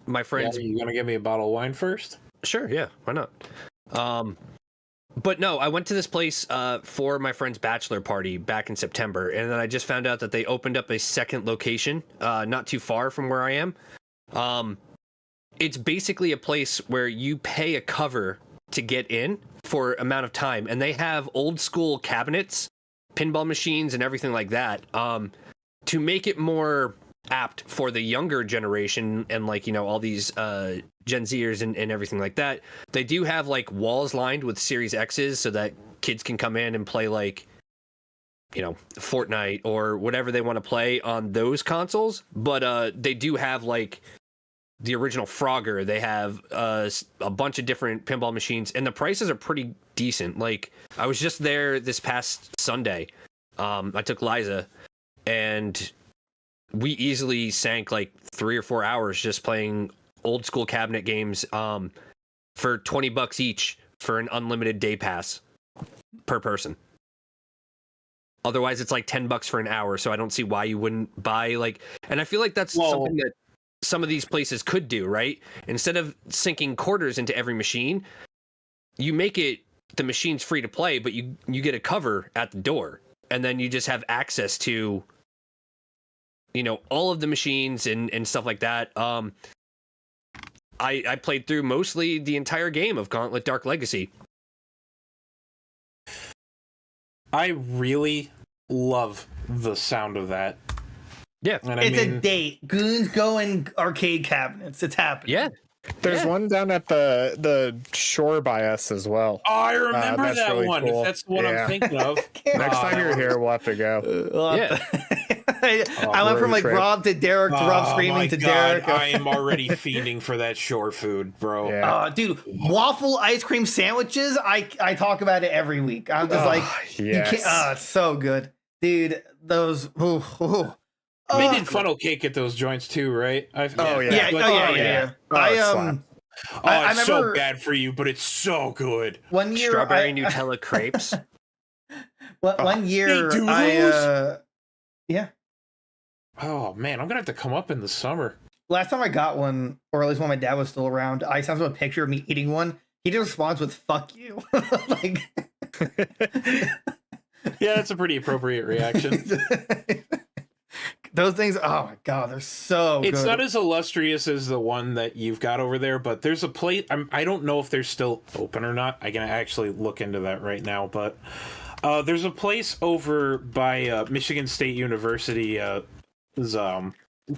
my friends. Yeah, you gonna give me a bottle of wine first? Sure, yeah, why not? But no, I went to this place for my friend's bachelor party back in September, and then I just found out that they opened up a second location not too far from where I am. It's basically a place where you pay a cover to get in for amount of time, and they have old school cabinets, pinball machines, and everything like that to make it more apt for the younger generation and, like, you know, all these Gen Zers and everything like that. They do have like walls lined with Series X's so that kids can come in and play, like, you know, Fortnite or whatever they want to play on those consoles. But they do have like the original Frogger. They have a bunch of different pinball machines, and the prices are pretty decent. Like, I was just there this past Sunday. I took Liza, and we easily sank like 3 or 4 hours just playing old school cabinet games for $20 each for an unlimited day pass per person. Otherwise, it's like $10 for an hour. So I don't see why you wouldn't buy, like, and I feel like that's something that some of these places could do, right? Instead of sinking quarters into every machine, you make it the machine's free to play, but you get a cover at the door, and then you just have access to, you know, all of the machines and stuff like that. I played through mostly the entire game of Gauntlet Dark Legacy. I really love the sound of that. Yeah. And it's a date. Goons going arcade cabinets. It's happening. Yeah. There's one down at the shore by us as well. Oh, I remember that really one. cool. If that's the one I'm thinking of. Next time you're here, we'll have to go. Yeah. I went from like trip. Rob to Derek to Rob screaming my to God, Derek. I am already fiending for that shore food, bro. Yeah. Dude, waffle ice cream sandwiches. I talk about it every week. I'm just like, yes. you can't. It's so good, dude. Those. They did funnel cake at those joints too, right? Yeah. Yeah. I it's so bad for you, but it's so good. One year, Strawberry Nutella crepes. One year, They do those? Yeah. Oh man, I'm gonna have to come up in the summer. Last time I got one, or at least when my dad was still around, I sent him a picture of me eating one. He just responds with "fuck you." Like, yeah, that's a pretty appropriate reaction. Those things, oh my god, they're so It's good. not as illustrious as the one that you've got over there, but there's a place. I don't know if they're still open or not. I can actually look into that right now. But there's a place over by Michigan State University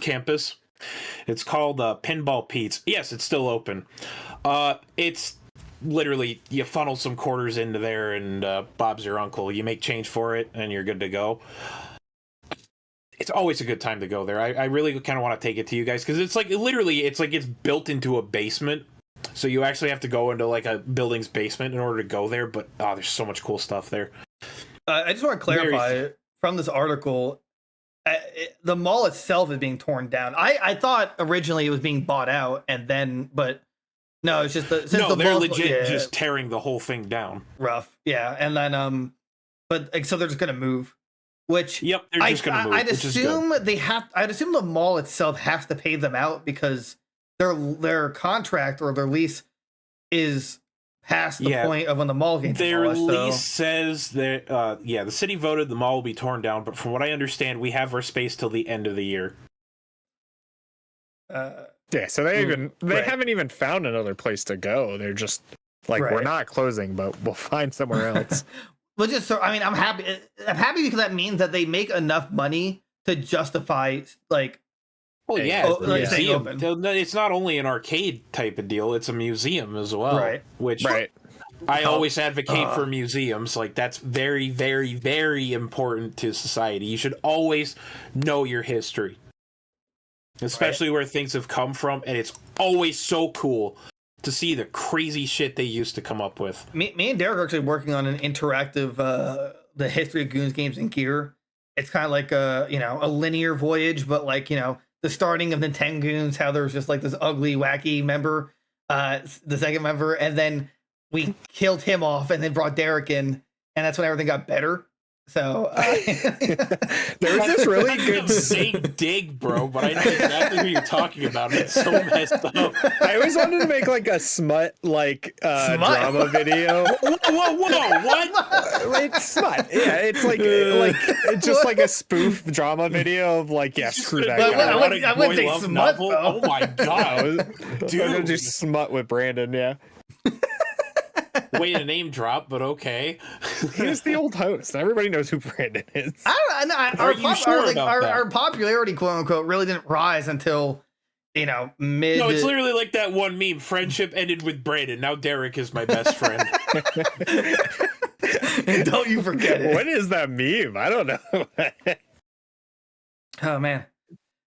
campus. It's called Pinball Pete's. Yes, it's still open. It's literally, you funnel some quarters into there, and Bob's your uncle. You make change for it, and you're good to go. It's always a good time to go there. I really kind of want to take it to you guys because it's like literally it's built into a basement, so you actually have to go into like a building's basement in order to go there. But there's so much cool stuff there. I just want to clarify from this article, the mall itself is being torn down. I thought originally it was being bought out, and then no, it's just they're legit just tearing the whole thing down. Rough, yeah, and then but so they're just gonna move. Which they're just going to move. I'd assume I'd assume the mall itself has to pay them out because their contract or their lease is past the point of when the mall came Their demolished, lease says that, the city voted the mall will be torn down, but from what I understand, we have our space till the end of the year. Yeah, so they haven't even found another place to go. They're just like, we're not closing, but we'll find somewhere else. Well, I'm happy. I'm happy because that means that they make enough money to justify like. Well, yeah, museum. It's not only an arcade type of deal; it's a museum as well. Right. Which I always advocate for museums. Like that's very, very, very important to society. You should always know your history, especially where things have come from, and it's always so cool to see the crazy shit they used to come up with. Me and Derek are actually working on an interactive the history of Goons games and gear. It's kind of like a linear voyage, but like the starting of the 10 Goons, how there was just like this ugly, wacky member, the second member, and then we killed him off and then brought Derek in, and that's when everything got better. So there was this really good big dig, bro, but I know exactly who you're talking about. It's so messed up. I always wanted to make like a smut drama video. Whoa, what? It's smut. Yeah, it's like it's just like a spoof drama video of like, screw that guy. I wouldn't say smut. Oh my god, dude! I'm gonna do smut with Brandon. Yeah. Way to name drop, but okay. He's the old host. Everybody knows who Brandon is. I don't know. Our popularity, quote unquote, really didn't rise until mid. No, it's literally like that one meme. Friendship ended with Brandon. Now Derek is my best friend. Don't you forget it. What is that meme? I don't know. Oh man.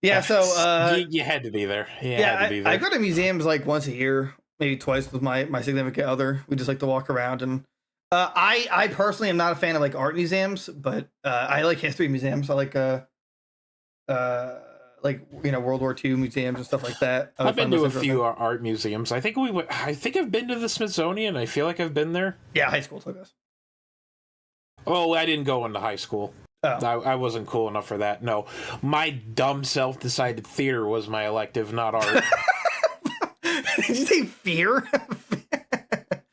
Yeah. So you had to be there. I go to museums like once a year. Maybe twice with my significant other. We just like to walk around, and I personally am not a fan of like art museums, but I like history museums. I like World War II museums and stuff like that. I've been to a few art museums. I think I've been to the Smithsonian. I feel like I've been there. Yeah, high school took us. Oh, I didn't go into high school. Oh. I wasn't cool enough for that. No, my dumb self decided theater was my elective, not art. Did you say fear?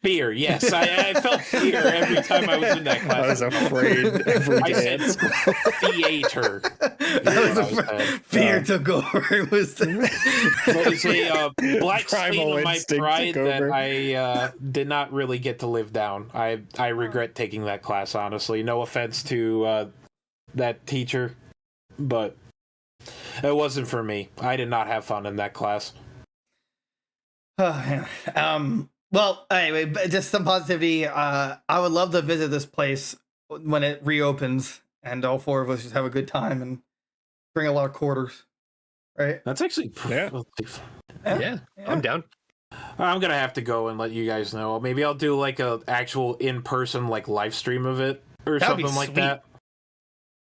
Fear, yes. I felt fear every time I was in that class. I was afraid every day. I said theater. Fear took over. It was a black stain of my pride that I did not really get to live down. I regret taking that class, honestly. No offense to that teacher, but it wasn't for me. I did not have fun in that class. Well, anyway, just some positivity. I would love to visit this place when it reopens, and all four of us just have a good time and bring a lot of quarters. Right? That's actually yeah. I'm down. I'm gonna have to go and let you guys know. Maybe I'll do like a actual in-person like live stream of it or something like that.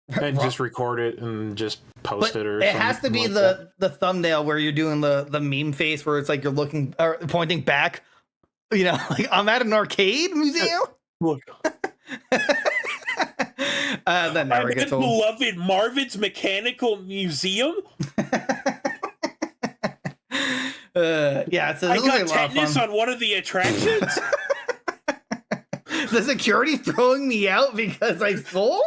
And just record it and just post it, or it has to be like the thumbnail where you're doing the meme face where it's like you're looking or pointing back. Like I'm at an arcade museum. Look. That never gets old. Beloved Marvin's Mechanical Museum. Yeah, I got tetanus on one of the attractions. The security throwing me out because I stole.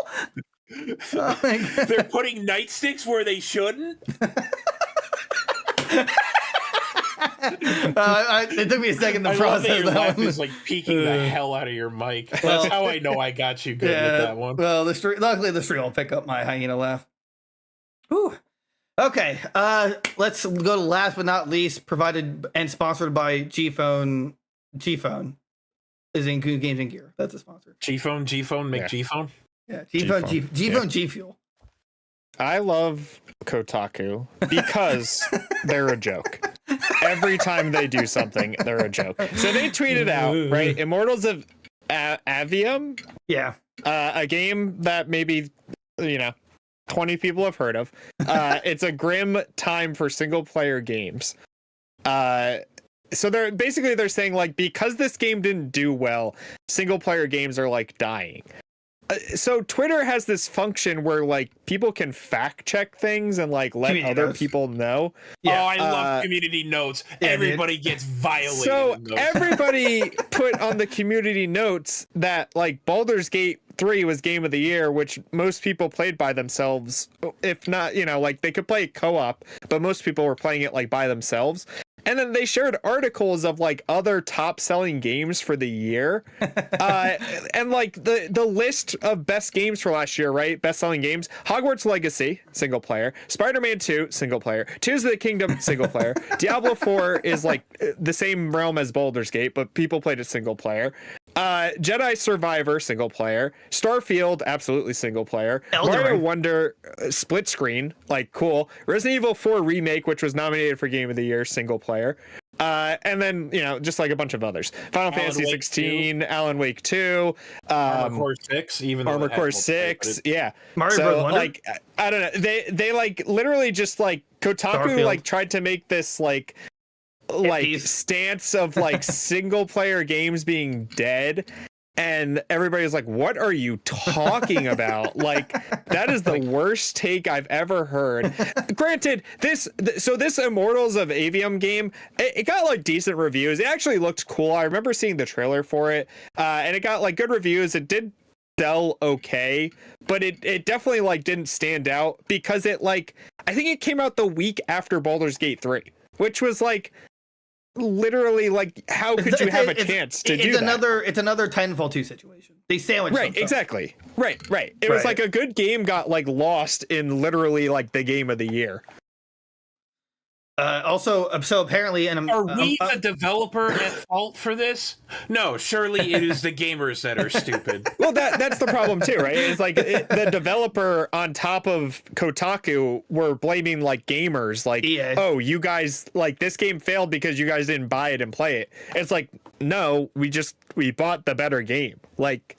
Oh my God. They're putting nightsticks where they shouldn't. It took me a second to process that. Your laugh one. is like peeking the hell out of your mic. That's how I know I got you good with that one. Well, luckily the stream will pick up my hyena laugh. Whew. Okay, let's go to last but not least, provided and sponsored by G-Phone. G-Phone is in Goon Games and Gear. That's a sponsor. G-Phone, make G-Phone? Yeah, G-Phone, G Fuel. I love Kotaku because they're a joke. Every time they do something, they're a joke. So they tweeted out, right? Immortals of Avium? Yeah. A game that maybe, 20 people have heard of. It's a grim time for single player games. So they're saying like, because this game didn't do well, single player games are like dying. so Twitter has this function where like people can fact check things and like let Community other notes. people know. Oh, I love community notes. Yeah, Everybody gets violated. So in those. everybody put on the community notes that like Baldur's Gate 3 was game of the year, which most people played by themselves. If not, you know, like they could play co-op, but most people were playing it like by themselves. And then they shared articles of like other top selling games for the year. And like the list of best games for last year, right? Best selling games: Hogwarts Legacy, single player; Spider-Man 2, single player; Tears of the Kingdom, single player; Diablo 4 is like the same realm as Baldur's Gate, but people played it single player; Jedi Survivor, single player; Starfield, absolutely single player; Mario Wonder, split screen, like cool; Resident Evil 4 remake, which was nominated for Game of the Year, single player; and then, you know, just like a bunch of others: Final Fantasy 16, Alan Wake 2, Armored Core 6, even though Armored Core 6, yeah. Mario So, Bros. Wonder? like, I don't know. They like literally just like Kotaku Starfield. like tried to make this like stance of like single player games being dead, and everybody's like, what are you talking about? Like, that is the worst take I've ever heard. Granted, this Immortals of Avium game, it got like decent reviews. It actually looked cool. I remember seeing the trailer for it, and it got like good reviews. It did sell okay, but it definitely like didn't stand out because it like, I think it came out the week after Baldur's Gate 3, which was like literally like, how could you have a chance to do that? It's another Titanfall 2 situation. They sandwich Right, themselves. exactly. Right. It was like a good game got like lost in literally like the game of the year. Also, so apparently, and are we the developer at fault for this? No, surely it is the gamers that are stupid. Well, that's the problem too, right? It's like the developer on top of Kotaku were blaming like gamers, like, oh, you guys, like, this game failed because you guys didn't buy it and play it. It's like, no, we bought the better game. Like,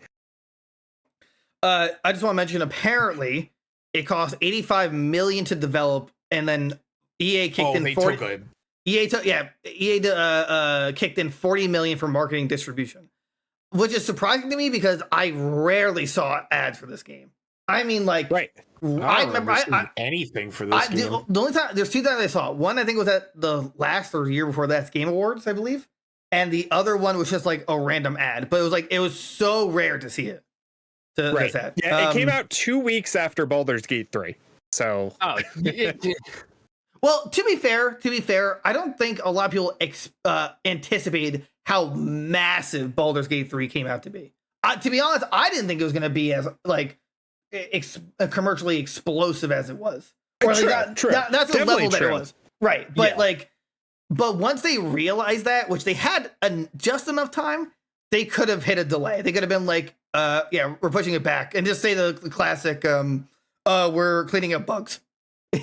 I just want to mention, apparently, it cost $85 million to develop, and then EA kicked in 40. EA kicked in $40 million for marketing distribution, which is surprising to me because I rarely saw ads for this game. I mean, like, right. I remember anything for this game. The only time, there's two times I saw it. One, I think, was at the last or year before that's Game Awards, I believe, and the other one was just like a random ad. But it was so rare to see it. Right. Yeah, it came out 2 weeks after Baldur's Gate 3. So. Oh. Well, to be fair, I don't think a lot of people anticipated how massive Baldur's Gate 3 came out to be. To be honest, I didn't think it was going to be as like commercially explosive as it was. Or True. That's the level that it was. Right. But but once they realized that, which they had just enough time, they could have hit a delay. They could have been like, we're pushing it back, and just say the classic, we're cleaning up bugs.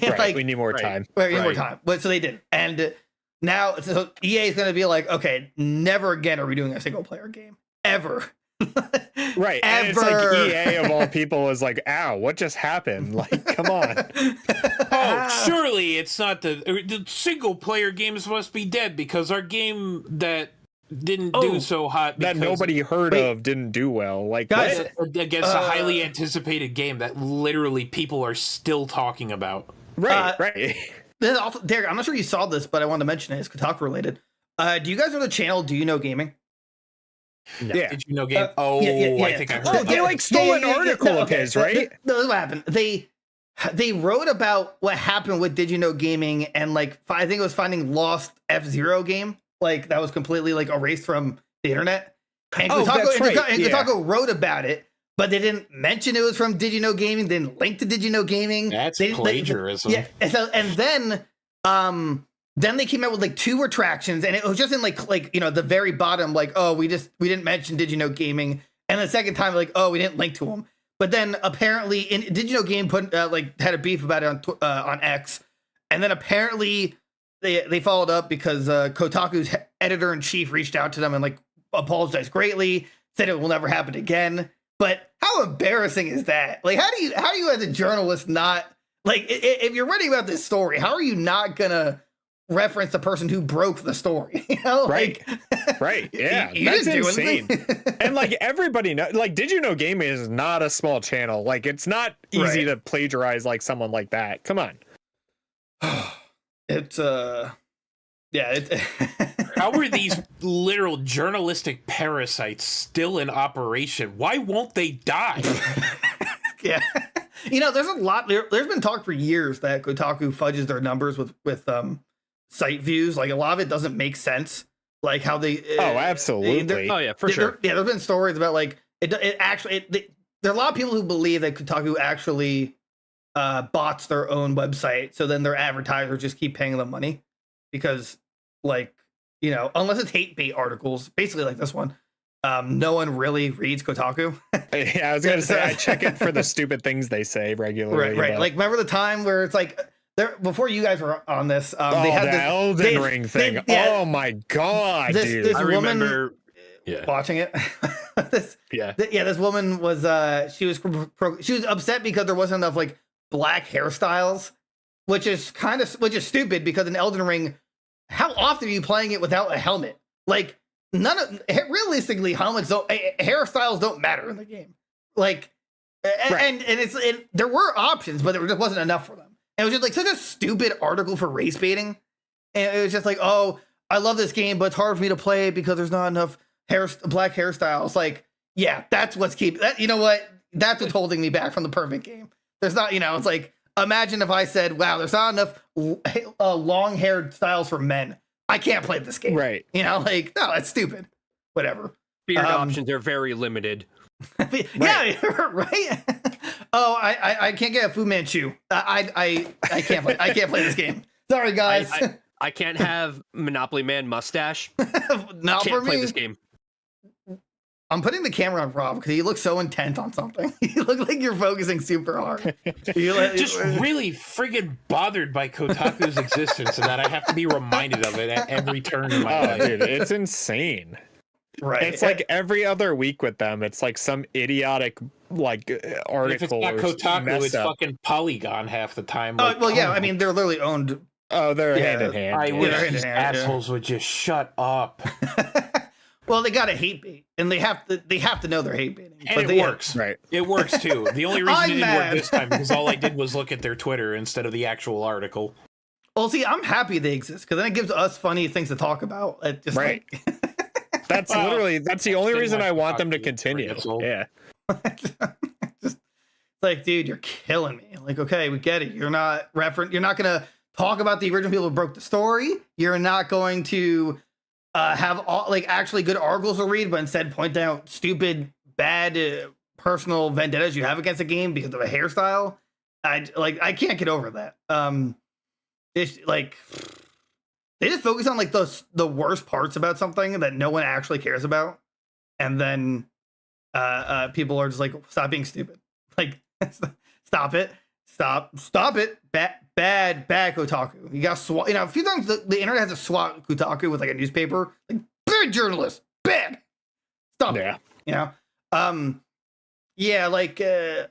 Right, like, we need more time. We need more time. But so they did. And now EA is going to be like, okay, never again are we doing a single player game. Ever. Right. And it's like EA of all people is like, ow, what just happened? Like, come on. Oh, surely it's not the single player games must be dead because our game that didn't do so hot that nobody heard of didn't do well. Like, guys, against a highly anticipated game that literally people are still talking about. Right. Also, Derek, I'm not sure you saw this, but I wanted to mention it. It's Kotaku related. Do you guys know the channel Do You Know Gaming? No. Yeah. Did you know game? I think I heard. They like stole an article of his, right? No, that's what happened. They wrote about what happened with Did You Know Gaming, and like I think it was finding lost F-Zero game, like that was completely like erased from the internet. And Kotaku wrote about it. But they didn't mention it was from Did You Know Gaming. They didn't link to Did You Know Gaming. That's plagiarism. And then they came out with like 2 retractions, and it was just in like the very bottom, like, oh, we didn't mention Did You Know Gaming, and the second time like, oh, we didn't link to them. But then apparently, Did You Know Gaming had a beef about it on X, and then apparently they followed up because Kotaku's editor in chief reached out to them and like apologized greatly, said it will never happen again. But how embarrassing is that? Like, how do you as a journalist not, like, if you're writing about this story, how are you not gonna reference the person who broke the story. You know, Right. like, Right. Yeah. you That's didn't do insane. anything. And like everybody know, like, Did You Know Gaming is not a small channel. Like, it's not easy to plagiarize like someone like that. Come on. It's yeah. How are these literal journalistic parasites still in operation? Why won't they die? Yeah. You know, there's a lot. There's been talk for years that Kotaku fudges their numbers with site views. Like a lot of it doesn't make sense. Like how they. Oh, absolutely. Oh yeah, for sure. Yeah, there's been stories about like it actually. There are a lot of people who believe that Kotaku actually bots their own website, so then their advertisers just keep paying them money because, like, you know, unless it's hate bait articles, basically like this one. No one really reads Kotaku. Yeah, I was gonna say I check it for the stupid things they say regularly. Right. Like, remember the time where it's like there before you guys were on this? They had the Elden Ring thing. Oh my god, dude! This I woman remember watching it. This woman was she was upset because there wasn't enough like black hairstyles, which is stupid because in Elden Ring, how often are you playing it without a helmet? Like, realistically, hairstyles don't matter in the game. Like, and there were options, but there just wasn't enough for them. And it was just like such a stupid article for race baiting. And it was just like, oh, I love this game, but it's hard for me to play it because there's not enough black hairstyles. Like, yeah, that's what's keeping that. You know what? That's what's holding me back from the perfect game. There's not, you know, it's like, imagine if I said, wow, there's not enough long haired styles for men. I can't play this game. Right. You know, like, no, that's stupid. Whatever. Beard options are very limited. Yeah, right. Oh, I can't get a Fu Manchu. I can't play. I can't play this game. Sorry, guys. I can't have Monopoly Man mustache. Not can't for play me. this game. I'm putting the camera on Rob because he looks so intent on something. You look like you're focusing super hard. Just really friggin' bothered by Kotaku's existence and that I have to be reminded of it at every turn in my life. Dude, it's insane. Right. It's like every other week with them, it's like some idiotic like article. If it's not Kotaku, it's fucking Polygon half the time. Like, well, yeah, I mean, they're literally owned. Oh, they're hand in hand. I wish these assholes would just shut up. Well, they got to hate bait, and they have to know they're hate baiting. And but it works. Right. It works too. The only reason it didn't work this time because all I did was look at their Twitter instead of the actual article. Well, see, I'm happy they exist because then it gives us funny things to talk about. Just right. That's the only reason I want them to continue. Yeah. Just like, dude, you're killing me. Like, okay, we get it. You're not gonna talk about the original people who broke the story. You're not going to have all like actually good articles to read, but instead point out stupid, bad personal vendettas you have against a game because of a hairstyle. I can't get over that. It's like they just focus on like the worst parts about something that no one actually cares about, and then people are just like, stop being stupid. Like, stop it. Bad Kotaku. You got SWAT. You know, a few times the internet has a SWAT Kotaku with like a newspaper. Like, bad journalist. Bad. Stop it. You know? Yeah, like they're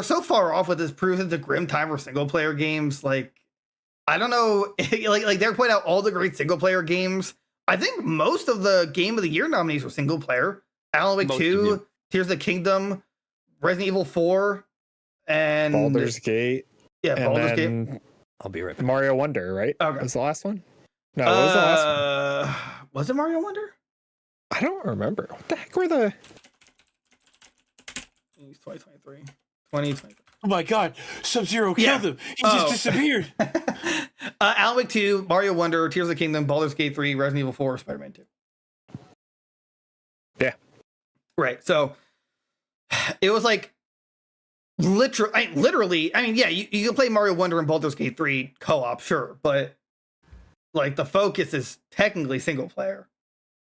so far off with this proves it's a grim time for single player games. Like, I don't know. like they're pointing out all the great single player games. I think most of the Game of the Year nominees were single player. Alan Wake 2, Tears of the Kingdom, Resident Evil 4, and Baldur's Gate. Yeah, Baldur's Gate. I'll be right back. Mario Wonder, right? Okay. Was the last one? No, what was the last one? Was it Mario Wonder? I don't remember. What the heck were the 2023. 2023. Oh my god, Sub-Zero killed him. He just disappeared. Alan Wake 2, Mario Wonder, Tears of the Kingdom, Baldur's Gate 3, Resident Evil 4, Spider-Man 2. Yeah. Right. So it was like literally, I mean, yeah, you can play Mario Wonder and Baldur's Gate 3 co-op, sure, but like the focus is technically single player.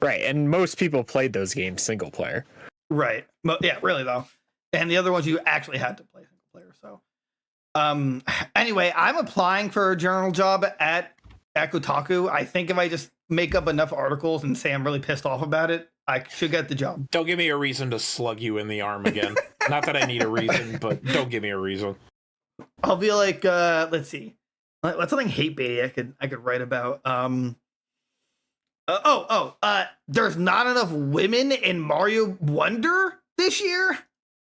Right, and most people played those games single player. Right. Yeah, really though. And the other ones you actually had to play single player. So anyway, I'm applying for a journal job at Kotaku. I think if I just make up enough articles and say I'm really pissed off about it, I should get the job. Don't give me a reason to slug you in the arm again. Not that I need a reason, but don't give me a reason. I'll be like, let's see. What's something hate baity I could write about? There's not enough women in Mario Wonder this year.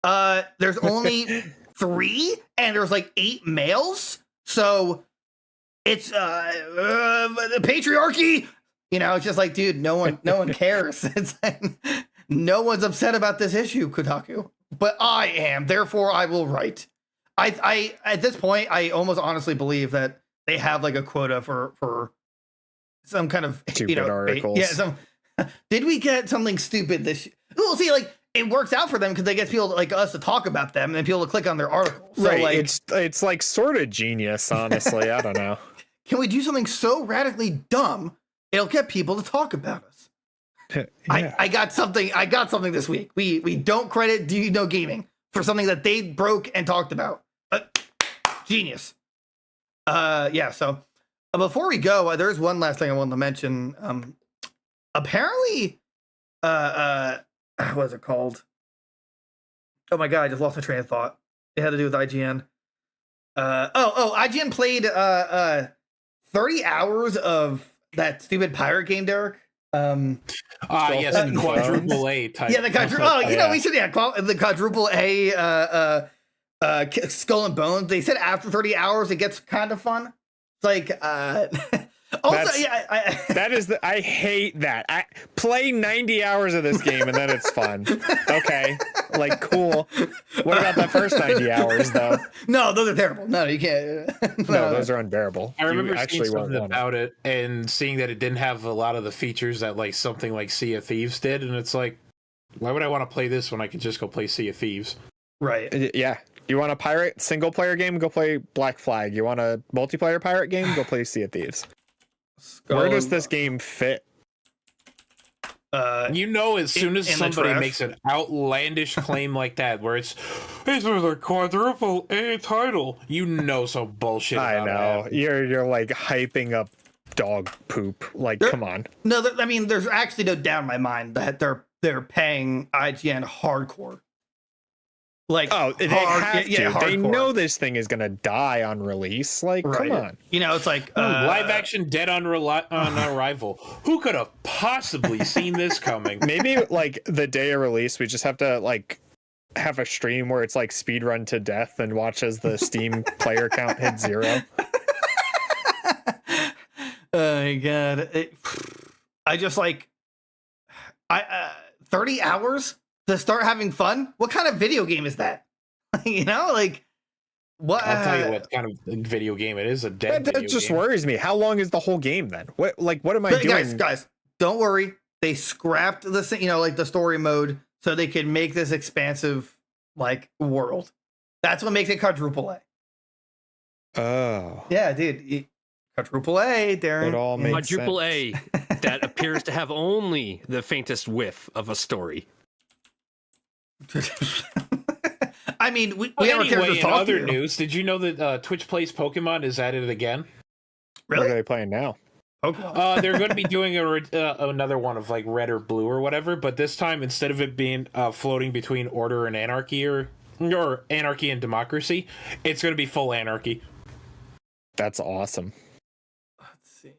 There's only 3, and there's like 8 males. So it's the patriarchy. You know, it's just like, dude, no one cares. It's like, no one's upset about this issue, Kotaku. But I am, therefore I will write. I at this point, I almost honestly believe that they have like a quota for some kind of stupid articles. Did we get something stupid this? Well, see, like it works out for them because they get people like us to talk about them and then people to click on their articles. So, right. Like, it's like sort of genius, honestly. I don't know. Can we do something so radically dumb it'll get people to talk about us? Yeah. I got something this week. We don't credit Do You Know Gaming for something that they broke and talked about. Genius. So before we go, there's one last thing I wanted to mention. Apparently, what is it called? Oh my god, I just lost my train of thought. It had to do with IGN. IGN played 30 hours of that stupid pirate game, Derek. Yes, quadruple A type. Yeah, the quadruple. We said the quadruple A. Skull and Bones. They said after 30 hours it gets kind of fun. It's like I hate that. I play 90 hours of this game and then it's fun. Okay, like cool. What about the first 90 hours though? No, those are terrible. No, you can't. No, those are unbearable. I remember seeing something about it and seeing that it didn't have a lot of the features that like something like Sea of Thieves did, and it's like, why would I want to play this when I could just go play Sea of Thieves? Right. Yeah. You want a pirate single player game? Go play Black Flag. You want a multiplayer pirate game? Go play Sea of Thieves. Where does this game fit? As soon as somebody makes an outlandish claim like that, where it's a quadruple A title, some bullshit. I know you're like hyping up dog poop. Like, come on. No, there's actually no doubt in my mind that they're paying IGN hardcore. Like, they have to. Yeah, they know this thing is gonna die on release. Like, right. Come on. It's like live action Dead on Arrival. Who could have possibly seen this coming? Maybe like the day of release, we just have to like have a stream where it's like speed run to death and watch as the Steam player count hit 0. Oh my god! I just like 30 hours. To start having fun? What kind of video game is that? What? I'll tell you what kind of video game it is. That just worries me. How long is the whole game then? What am I doing? Guys, don't worry. They scrapped the the story mode so they could make this expansive world. That's what makes it quadruple A. Oh. Yeah, dude. Quadruple A, Darren. It all makes quadruple sense. A that appears to have only the faintest whiff of a story. I mean, we anyway, in other news, did you know that Twitch Plays Pokemon is at it again? Really? What are they playing now? Pokemon. They're going to be doing another one of like Red or Blue or whatever, but this time instead of it being floating between Order and Anarchy or Anarchy and Democracy, it's going to be full Anarchy. That's awesome. Let's see.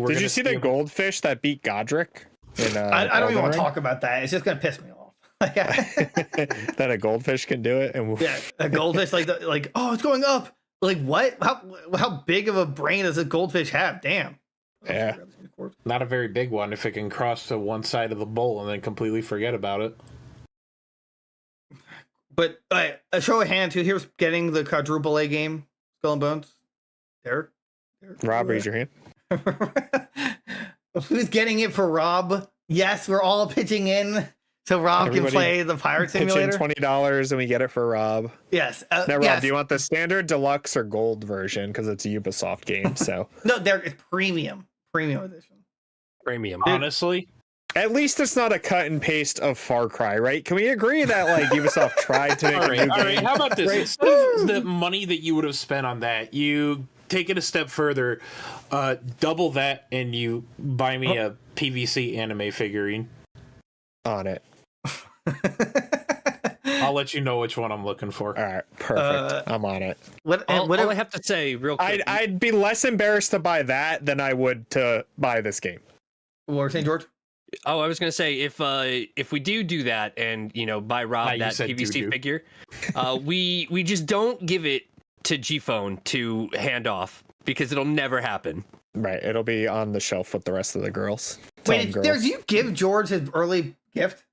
Did you see the goldfish that beat Godric? I don't even want to talk about that. It's just gonna piss me off. That a goldfish can do it, and yeah, a goldfish it's going up. Like what? How big of a brain does a goldfish have? Damn. Yeah. Not a very big one if it can cross to one side of the bowl and then completely forget about it. But a show of hands, who here's getting the quadruple A game, Skull and Bones? Derek? Rob, raise your hand. Who's getting it for Rob? Yes, we're all pitching in so Rob can play the Pirate Simulator. $20 and we get it for Rob. Yes. Now, Rob, yes. do you want the standard, deluxe, or gold version? Because it's a Ubisoft game. So no, it's premium edition. Premium. Honestly, at least it's not a cut and paste of Far Cry, right? Can we agree that Ubisoft tried to make a new game? All right. How about this? Instead of the money that you would have spent on that, you take it a step further, double that, and you buy me a PVC anime figurine. On it. I'll let you know which one I'm looking for. All right, perfect. I'm on it. All I have to say, real quick, I'd be less embarrassed to buy that than I would to buy this game. What were you saying, George? Oh, I was gonna say if we do that and buy Rob that PVC figure, we just don't give it to G-Phone to hand off because it'll never happen. Right, it'll be on the shelf with the rest of the girls. Wait, do you give George his early gift?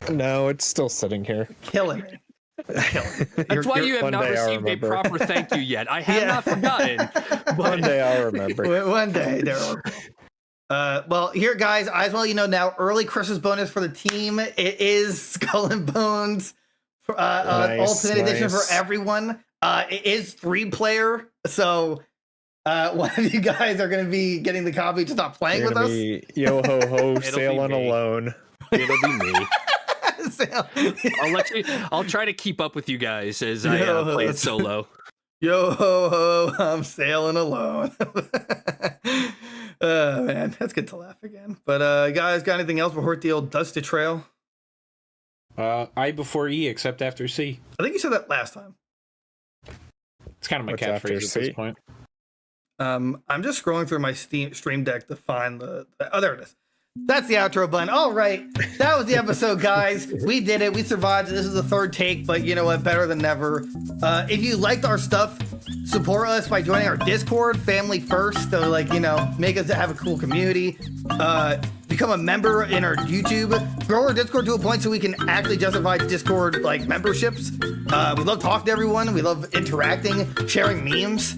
No, it's still sitting here. Killing me. That's why you have not received a proper thank you yet. I have not forgotten. One day I'll remember. One day, Daryl. Well, here, guys, I as well now, early Christmas bonus for the team. It is Skull and Bones for Ultimate Edition for everyone. It is 3-player, so one of you guys are going to be getting the copy to stop playing with us. Yo ho ho, sailing alone. It'll be me. I'll try to keep up with you guys as I play it solo. Yo ho ho, I'm sailing alone. Man, that's good to laugh again. But guys, got anything else before the old Dusty Trail? I before E, except after C. I think you said that last time. It's kind of my catchphrase at this point. I'm just scrolling through my Stream Deck to find the oh, there it is. That's the outro button. All right, that was the episode, guys. We did it. We survived. This is the 3rd take, but you know what? Better than never. If you liked our stuff, support us by joining our Discord, Family First. So, make us have a cool community. Become a member in our YouTube. Grow our Discord to a point so we can actually justify Discord memberships. We love talking to everyone. We love interacting, sharing memes.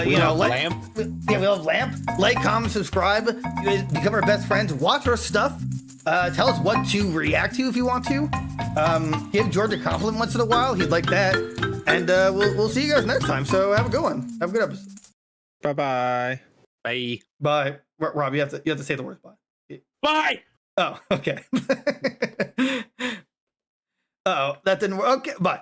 We love Lamp. Yeah, we love Lamp. Like, comment, subscribe. Become our best friends. Watch our stuff. Tell us what to react to if you want to. Give George a compliment once in a while. He'd like that. And we'll see you guys next time. So have a good one. Have a good episode. Bye-bye. Bye. Bye. Rob, you have to say the words bye. Bye. Oh, okay. Oh, that didn't work. Okay, bye.